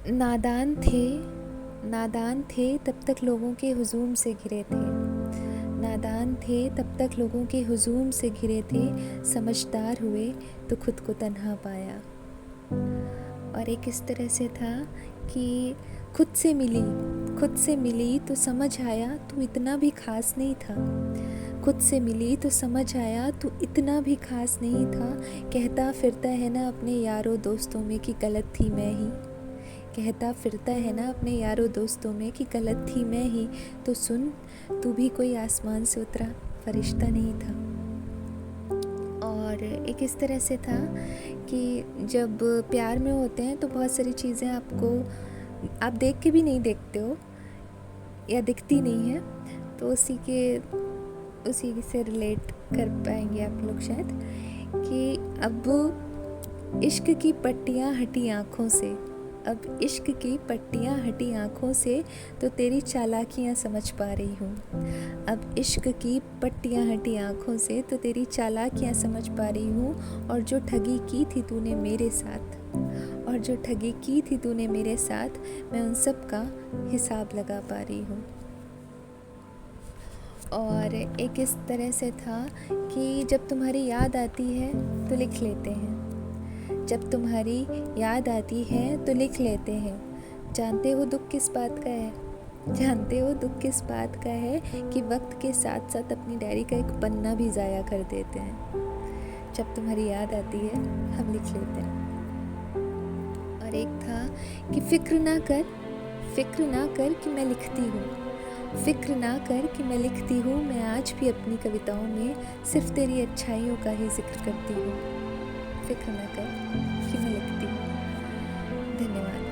नादान थे तब तक लोगों के हुजूम से घिरे थे। नादान थे तब तक लोगों के हुजूम से घिरे थे। समझदार हुए तो खुद को तन्हा पाया। और एक इस तरह से था कि खुद से मिली तो समझ आया तू इतना भी खास नहीं था। खुद से मिली तो समझ आया तू इतना भी खास नहीं था। कहता फिरता है ना अपने यारों दोस्तों में कि गलत थी मैं ही। कहता फिरता है ना अपने यारों दोस्तों में कि गलत थी मैं ही। तो सुन, तू भी कोई आसमान से उतरा फरिश्ता नहीं था। और एक इस तरह से था कि जब प्यार में होते हैं तो बहुत सारी चीज़ें आप देख के भी नहीं देखते हो या दिखती नहीं है, तो उसी से रिलेट कर पाएंगे आप लोग शायद कि अब इश्क की पट्टियाँ हटी आँखों से। अब इश्क की पट्टियाँ हटी आँखों से तो तेरी चालाकियाँ समझ पा रही हूँ। अब इश्क की पट्टियाँ हटी आँखों से तो तेरी चालाकियाँ समझ पा रही हूँ। और जो ठगी की थी तूने मेरे साथ मैं उन सब का हिसाब लगा पा रही हूँ। और एक इस तरह से था कि जब तुम्हारी याद आती है तो लिख लेते हैं। जब तुम्हारी याद आती है तो लिख लेते हैं। जानते हो दुख किस बात का है कि वक्त के साथ साथ अपनी डायरी का एक पन्ना भी ज़ाया कर देते हैं। जब तुम्हारी याद आती है हम लिख लेते हैं। और एक था कि फिक्र ना कर कि मैं लिखती हूँ। मैं आज भी अपनी कविताओं में सिर्फ तेरी अच्छाइयों का ही जिक्र करती हूँ। फिक्र ना कर कि मैं लिखती हूँ। धन्यवाद।